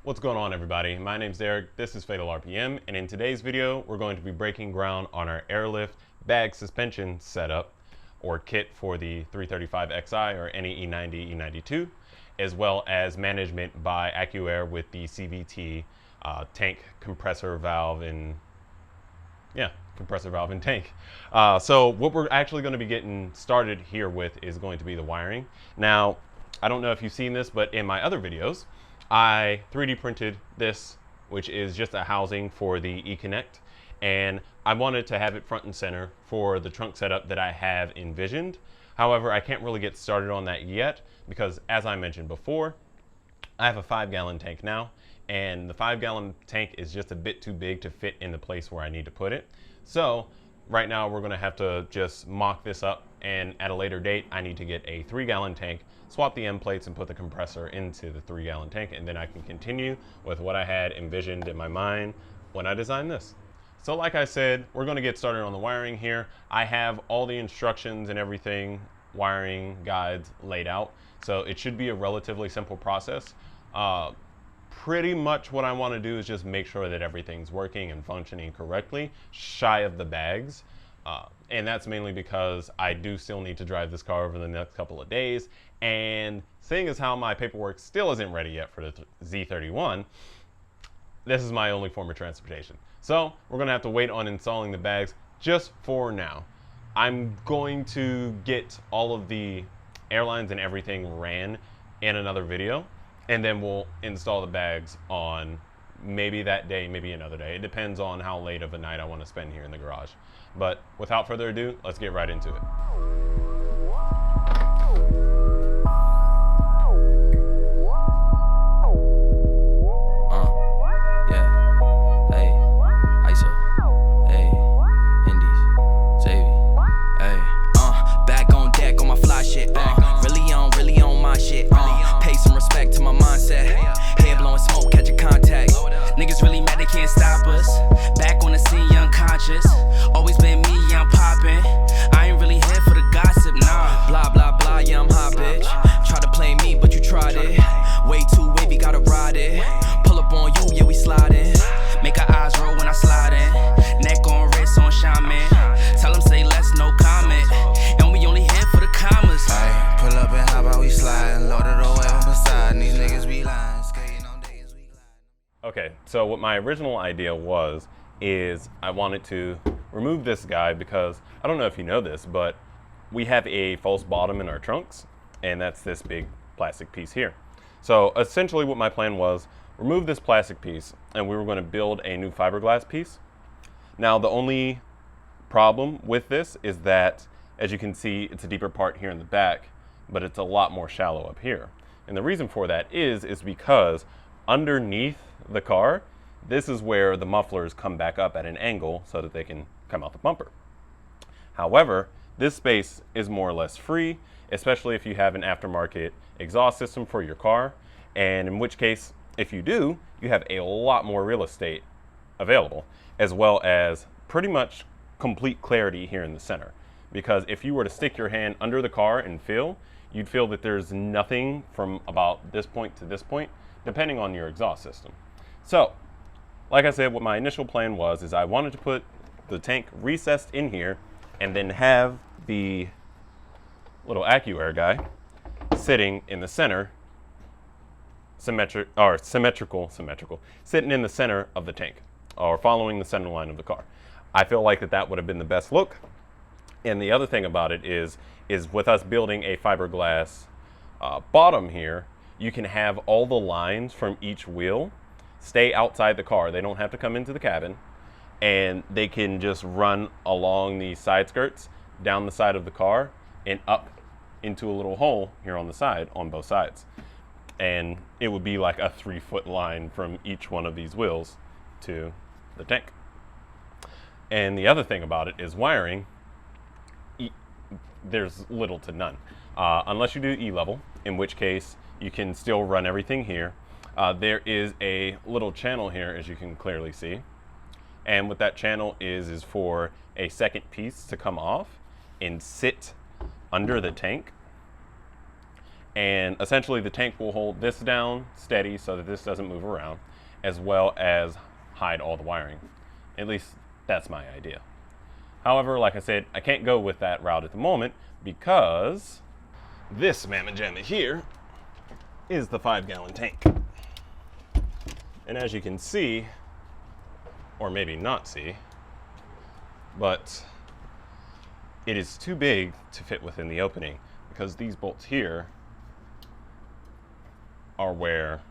What's going on, everybody? My name's Derek, this is Fatal RPM, and in today's video we're going to be breaking ground on our airlift bag suspension setup or kit for the 335xi or any E90, E92, as well as management by AccuAir with the CVT tank compressor valve and tank. So what we're actually going to be getting started here with is going to be the wiring. Now, I don't know if you've seen this, but in my other videos, I 3D printed this, which is just a housing for the eConnect, and I wanted to have it front and center for the trunk setup that I have envisioned. However, I can't really get started on that yet because, as I mentioned before, I have a 5-gallon tank now, and the 5-gallon tank is just a bit too big to fit in the place where I need to put it. So right now we're going to have to just mock this up, and at a later date I need to get a 3-gallon tank, swap the end plates and put the compressor into the 3-gallon tank, and then I can continue with what I had envisioned in my mind when I designed this. So like I said, we're going to get started on the wiring here. I have all the instructions and everything, wiring guides laid out, so it should be a relatively simple process. Pretty much what I want to do is just make sure that everything's working and functioning correctly, shy of the bags. And that's mainly because I do still need to drive this car over the next couple of days. And seeing as how my paperwork still isn't ready yet for the Z31, this is my only form of transportation. So we're going to have to wait on installing the bags just for now. I'm going to get all of the airlines and everything ran in another video, and then we'll install the bags on maybe that day, maybe another day. It depends on how late of a night I want to spend here in the garage. But without further ado, let's get right into it. Niggas really mad they can't stop us. Back on the scene, young conscious. Always been me, yeah, I'm poppin'. I ain't really here for the gossip, nah. Blah, blah, blah, yeah, I'm hot, bitch. Try to play me, but you tried it. Way too wavy, gotta ride it. Pull up on you, yeah, we sliding. Make our eyes roll when I slide in. Neck on wrist on shaman. Tell them say less, no comment. And we only here for the commas. Ay, pull up and how about we slide? Loaded away on Poseidon. These niggas be lying. Okay, so what my original idea is I wanted to remove this guy because, I don't know if you know this, but we have a false bottom in our trunks, and that's this big plastic piece here. So essentially what my plan was, remove this plastic piece, and we were going to build a new fiberglass piece. Now the only problem with this is that, as you can see, it's a deeper part here in the back, but it's a lot more shallow up here. And the reason for that is because underneath the car, this is where the mufflers come back up at an angle so that they can come out the bumper. However, this space is more or less free, especially if you have an aftermarket exhaust system for your car, and in which case, if you do, you have a lot more real estate available, as well as pretty much complete clarity here in the center. Because if you were to stick your hand under the car and feel, you'd feel that there's nothing from about this point to this point, depending on your exhaust system. So, like I said, what my initial plan is I wanted to put the tank recessed in here and then have the little AccuAir guy sitting in the center, symmetrical, sitting in the center of the tank, or following the center line of the car. I feel like that would have been the best look. And the other thing about it is with us building a fiberglass bottom here, you can have all the lines from each wheel stay outside the car. They don't have to come into the cabin, and they can just run along the side skirts down the side of the car and up into a little hole here on the side on both sides. And it would be like a 3-foot line from each one of these wheels to the tank. And the other thing about it is wiring. There's little to none, unless you do E-level, in which case you can still run everything here. There is a little channel here, as you can clearly see, and what that channel is for a second piece to come off and sit under the tank And essentially the tank will hold this down steady so that this doesn't move around, as well as hide all the wiring. At least that's my idea. However, like I said, I can't go with that route at the moment because this mamma jamma here is the 5-gallon tank. And as you can see, or maybe not see, but it is too big to fit within the opening because these bolts here are where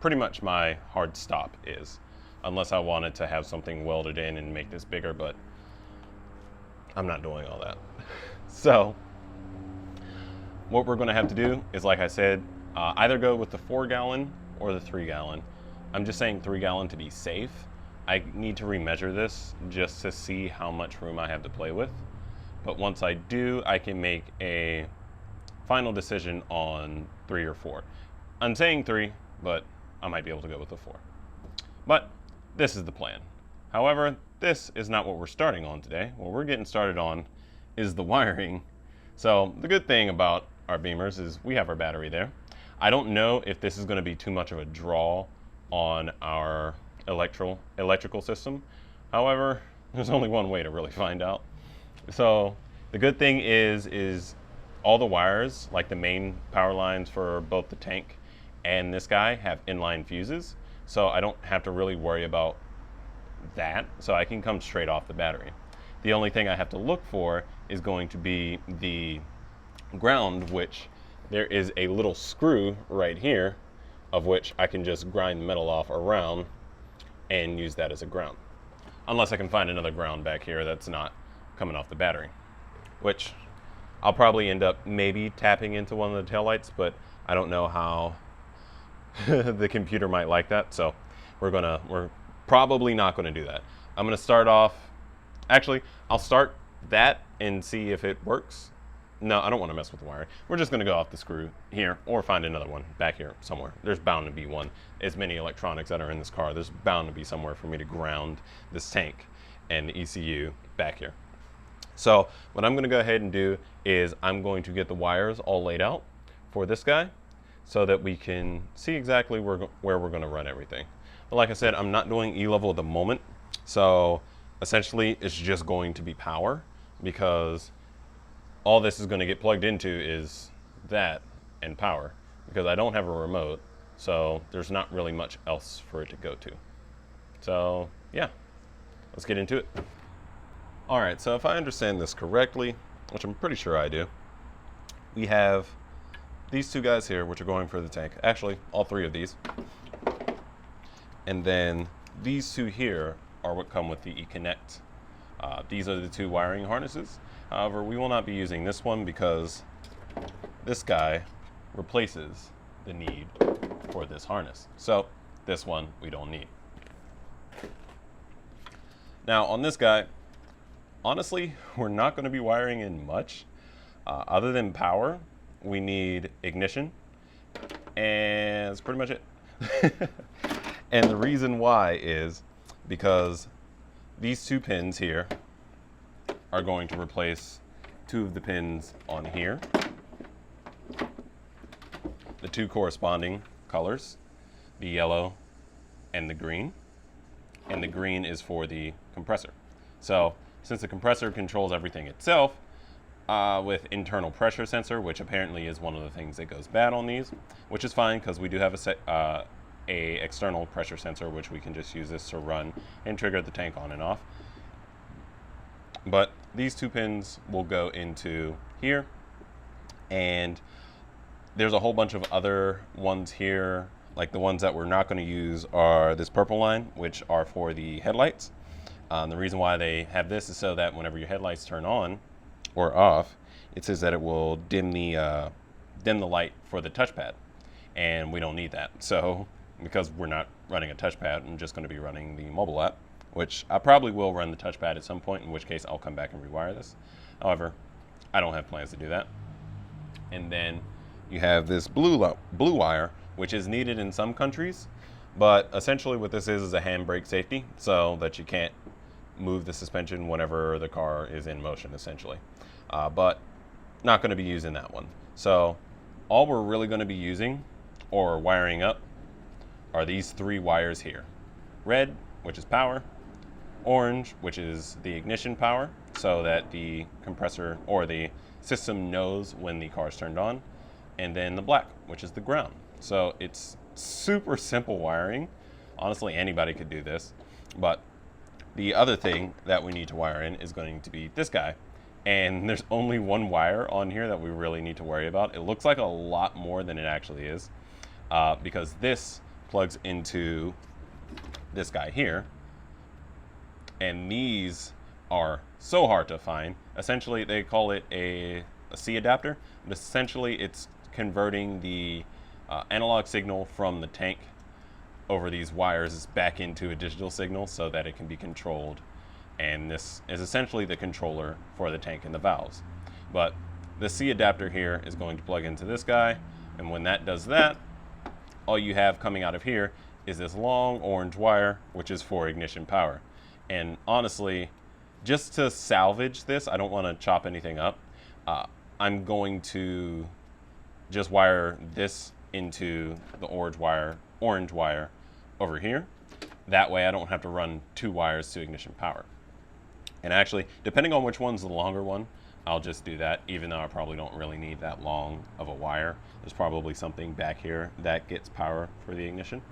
pretty much my hard stop is, unless I wanted to have something welded in and make this bigger, but I'm not doing all that. So what we're going to have to do is, like I said, either go with the 4-gallon or the 3-gallon. I'm just saying 3-gallon to be safe. I need to remeasure this just to see how much room I have to play with. But once I do, I can make a final decision on 3 or 4. I'm saying 3, but I might be able to go with the 4. But this is the plan. However, this is not what we're starting on today. What we're getting started on is the wiring. So the good thing about our Beamers is we have our battery there. I don't know if this is going to be too much of a draw on our electrical system. However, there's only one way to really find out. So the good thing is all the wires, like the main power lines for both the tank and this guy, have inline fuses. So I don't have to really worry about that. So I can come straight off the battery. The only thing I have to look for is going to be the ground, which there is a little screw right here, of which I can just grind metal off around and use that as a ground. Unless I can find another ground back here that's not coming off the battery, which I'll probably end up maybe tapping into one of the taillights, but I don't know how the computer might like that. So we're probably not gonna do that. I'm gonna start off, actually, I'll start that and see if it works. No, I don't want to mess with the wiring. We're just going to go off the screw here or find another one back here somewhere. There's bound to be one. As many electronics that are in this car, there's bound to be somewhere for me to ground this tank and the ECU back here. So what I'm going to go ahead and do is I'm going to get the wires all laid out for this guy so that we can see exactly where we're going to run everything. But like I said, I'm not doing E-level at the moment. So essentially it's just going to be power, because all this is going to get plugged into is that and power, because I don't have a remote, so there's not really much else for it to go to. So yeah, let's get into it. All right, so if I understand this correctly, which I'm pretty sure I do, we have these two guys here, which are going for the tank. Actually, all 3 of these. And then these 2 here are what come with the eConnect. These are the 2 wiring harnesses. However, we will not be using this one because this guy replaces the need for this harness. So this one we don't need. Now on this guy, honestly, we're not going to be wiring in much. Other than power, we need ignition, and that's pretty much it. And the reason why is because these 2 pins here are going to replace 2 of the pins on here. The 2 corresponding colors, the yellow and the green. And the green is for the compressor. So since the compressor controls everything itself with internal pressure sensor, which apparently is one of the things that goes bad on these, which is fine because we do have a external pressure sensor, which we can just use this to run and trigger the tank on and off. But these 2 pins will go into here, and there's a whole bunch of other ones here. Like the ones that we're not going to use are this purple line, which are for the headlights. The reason why they have this is so that whenever your headlights turn on or off, it says that it will dim the light for the touchpad, and we don't need that. So because we're not running a touchpad, I'm just going to be running the mobile app, which I probably will run the touchpad at some point, in which case I'll come back and rewire this. However, I don't have plans to do that. And then you have this blue wire, which is needed in some countries, but essentially what this is a handbrake safety, so that you can't move the suspension whenever the car is in motion, essentially. But not going to be using that one. So all we're really going to be using or wiring up are these 3 wires here. Red, which is power, orange, which is the ignition power, so that the compressor or the system knows when the car is turned on, and then the black, which is the ground. So it's super simple wiring. Honestly, anybody could do this, but the other thing that we need to wire in is going to be this guy. And there's only 1 wire on here that we really need to worry about. It looks like a lot more than it actually is, because this plugs into this guy here, and these are so hard to find. Essentially, they call it a C adapter, but essentially it's converting the analog signal from the tank over these wires back into a digital signal so that it can be controlled. And this is essentially the controller for the tank and the valves. But the C adapter here is going to plug into this guy, and when that does that, all you have coming out of here is this long orange wire, which is for ignition power. And honestly, just to salvage this, I don't want to chop anything up. I'm going to just wire this into the orange wire over here. That way I don't have to run 2 wires to ignition power. And actually, depending on which one's the longer one, I'll just do that, even though I probably don't really need that long of a wire. There's probably something back here that gets power for the ignition.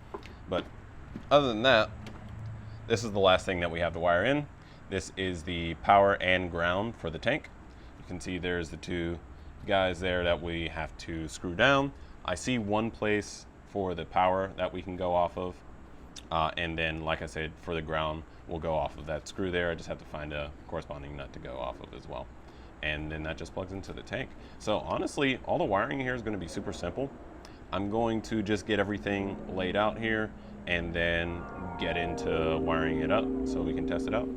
But other than that, this is the last thing that we have to wire in. This is the power and ground for the tank. You can see there's the 2 guys there that we have to screw down. I see one place for the power that we can go off of. And then, like I said, for the ground, we'll go off of that screw there. I just have to find a corresponding nut to go off of as well. And then that just plugs into the tank. So honestly, all the wiring here is going to be super simple. I'm going to just get everything laid out here and then get into wiring it up so we can test it out.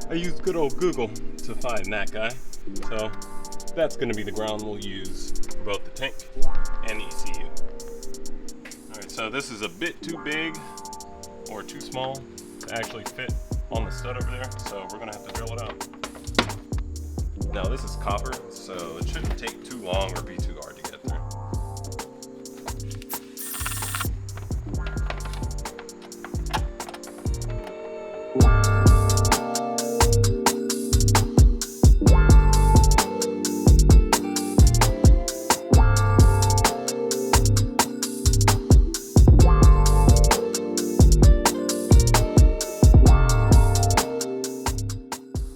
I used good old Google to find that guy. So that's going to be the ground we'll use for both the tank and the ECU. Alright, so this is a bit too big or too small to actually fit on the stud over there, so we're going to have to drill it out. Now this is copper, so it shouldn't take too long or be too hard to get through.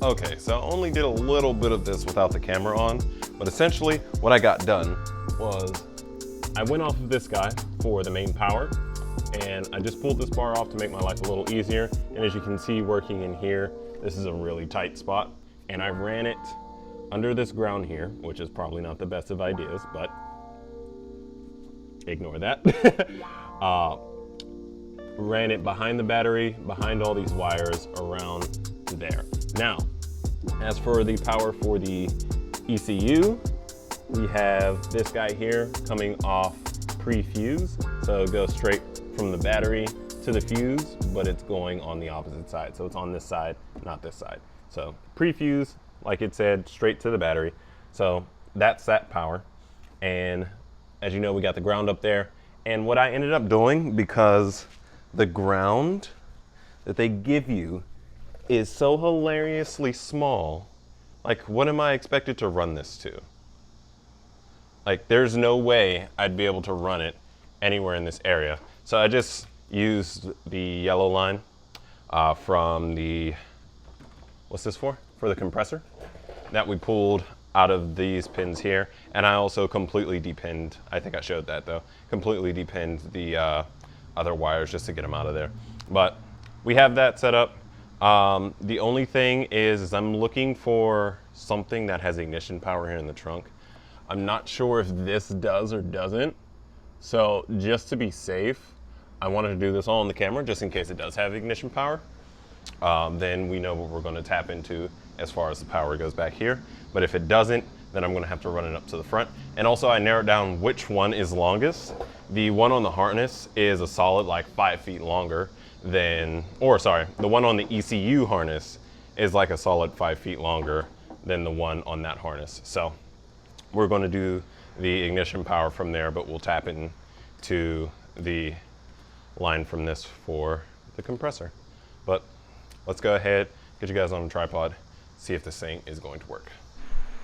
Okay, so I only did a little bit of this without the camera on, but essentially what I got done was I went off of this guy for the main power, and I just pulled this bar off to make my life a little easier. And as you can see working in here, this is a really tight spot, and I ran it under this ground here, which is probably not the best of ideas, but ignore that. ran it behind the battery, behind all these wires around there. Now, as for the power for the ECU, we have this guy here coming off pre-fuse. So it goes straight from the battery to the fuse, but it's going on the opposite side. So it's on this side, not this side. So pre-fuse, like it said, straight to the battery. So that's that power. And as you know, we got the ground up there. And what I ended up doing, because the ground that they give you is so hilariously small, like what am I expected to run this to? Like there's no way I'd be able to run it anywhere in this area. So I just used the yellow line from the, what's this for? For the compressor that we pulled out of these pins here. And I also completely depinned, I think I showed that though, completely depinned the other wires just to get them out of there. But we have that set up. The only thing is I'm looking for something that has ignition power here in the trunk. I'm not sure if this does or doesn't. So just to be safe, I wanted to do this all on the camera just in case it does have ignition power. Then we know what we're going to tap into as far as the power goes back here. But if it doesn't, then I'm going to have to run it up to the front. And also I narrowed down which one is longest. The one on the harness is a solid like 5 feet longer than, or sorry, the one on the ECU harness is like a solid 5 feet longer than the one on that harness. So we're going to do the ignition power from there, but we'll tap into the line from this for the compressor. But let's go ahead, get you guys on a tripod, see if this thing is going to work.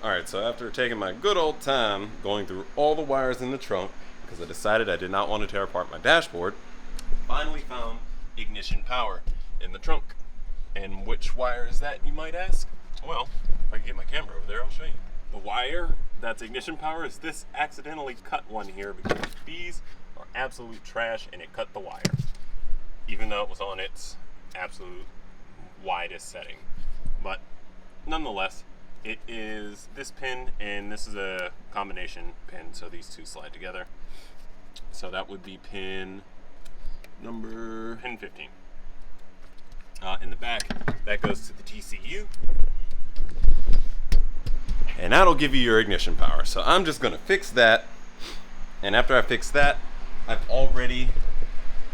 All right, so after taking my good old time going through all the wires in the trunk, because I decided I did not want to tear apart my dashboard, finally found ignition power in the trunk. And which wire is that, you might ask? Well, if I can get my camera over there, I'll show you. The wire that's ignition power is this accidentally cut one here because these are absolute trash and it cut the wire, even though it was on its absolute widest setting. But nonetheless, it is this pin and this is a combination pin, so these two slide together. So that would be pin 15. In the back, that goes to the TCU. And that'll give you your ignition power. So I'm just gonna fix that. And after I fix that, I've already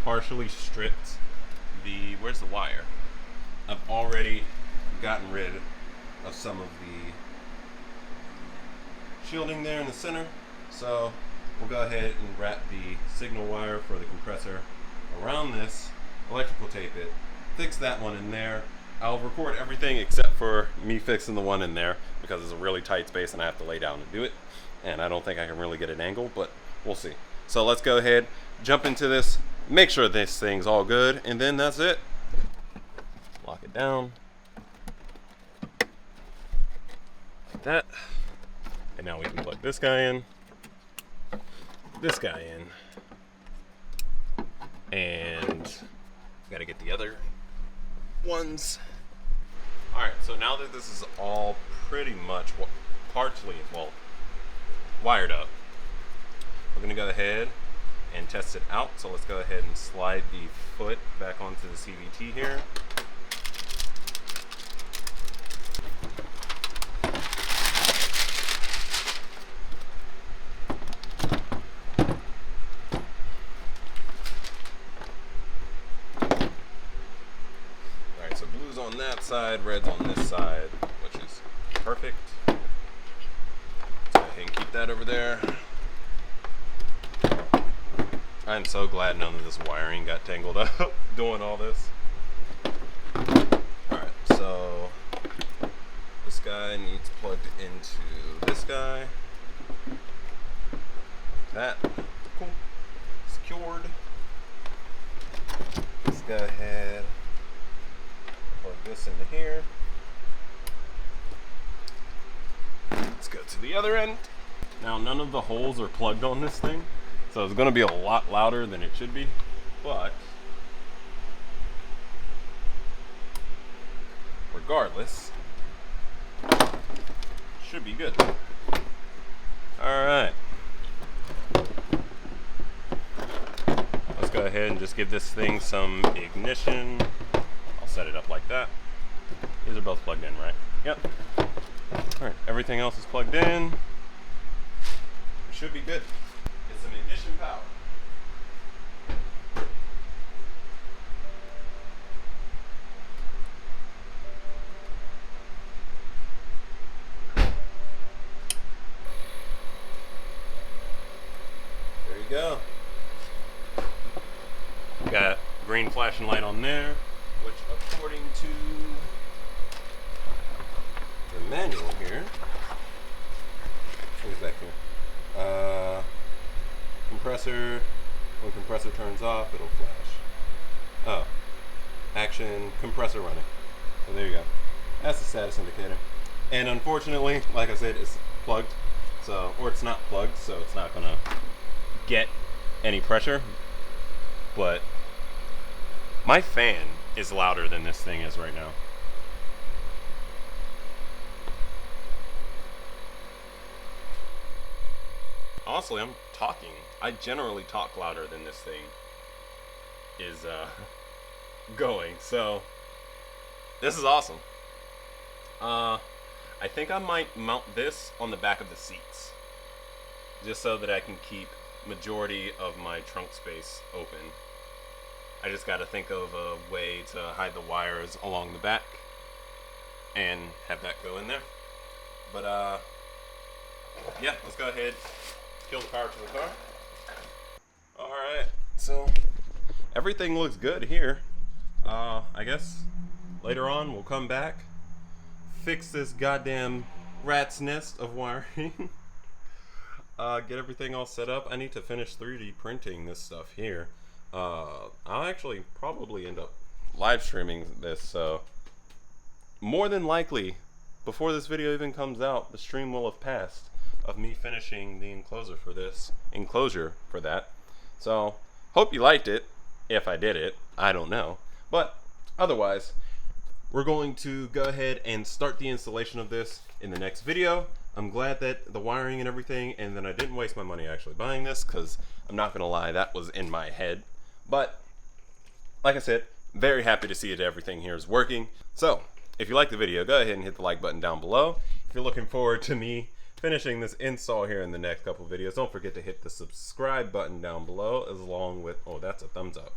partially stripped the, where's the wire? I've already gotten rid of some of the shielding there in the center. So we'll go ahead and wrap the signal wire for the compressor around this, electrical tape it, fix that one in there. I'll record everything except for me fixing the one in there because it's a really tight space and I have to lay down to do it. And I don't think I can really get an angle, but we'll see. So let's go ahead, jump into this, make sure this thing's all good, and then that's it. Lock it down. Like that. And now we can plug this guy in, this guy in, and gotta get the other ones. All right, so now that this is all pretty much partially, well, wired up, we're gonna go ahead and test it out. So let's go ahead and slide the foot back onto the CVT here. On that side, red's on this side, which is perfect. So go ahead and keep that over there. I'm so glad none of this wiring got tangled up doing all this. Alright, so this guy needs plugged into this guy. That. Cool. Secured. Let's go ahead. Plug this into here. Let's go to the other end. Now none of the holes are plugged on this thing, so it's going to be a lot louder than it should be, but regardless, should be good. All right. Let's go ahead and just give this thing some ignition. I'll set it up like that. These are both plugged in, right? Yep. Alright, everything else is plugged in. We should be good. Get some ignition power. There you go. Got green flashing light on there, which according to the manual here, what is back here? Compressor, when compressor turns off, it'll flash. Oh, action, compressor running. So there you go. That's the status indicator. And unfortunately, like I said, it's plugged, so, or it's not plugged, so it's not gonna get any pressure. But my fan is louder than this thing is right now. Honestly, I'm talking. I generally talk louder than this thing is going. So this is awesome. I think I might mount this on the back of the seats, just so that I can keep majority of my trunk space open. I just got to think of a way to hide the wires along the back and have that go in there. But yeah, let's go ahead, kill the power to the car. Alright, so everything looks good here. I guess later on we'll come back, fix this goddamn rat's nest of wiring. Get everything all set up. I need to finish 3D printing this stuff here. I'll actually probably end up live streaming this, so more than likely before this video even comes out, the stream will have passed of me finishing the enclosure for that. So hope you liked it. If I did it, I don't know, but otherwise we're going to go ahead and start the installation of this in the next video. I'm glad that the wiring and everything, and then I didn't waste my money actually buying this, because I'm not gonna lie, that was in my head. But like I said, very happy to see that everything here is working. So if you like the video, go ahead and hit the like button down below. If you're looking forward to me finishing this install here in the next couple videos, don't forget to hit the subscribe button down below, as along with, oh, that's a thumbs up.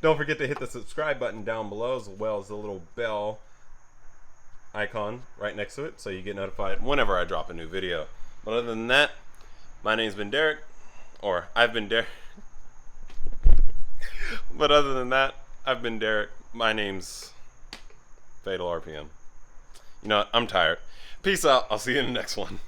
Don't forget to hit the subscribe button down below, as well as the little bell icon right next to it, so you get notified whenever I drop a new video. But other than that, my name's been Derek, or I've been Derek. But other than that, I've been Derek. My name's Fatal RPM. You know what? I'm tired. Peace out. I'll see you in the next one.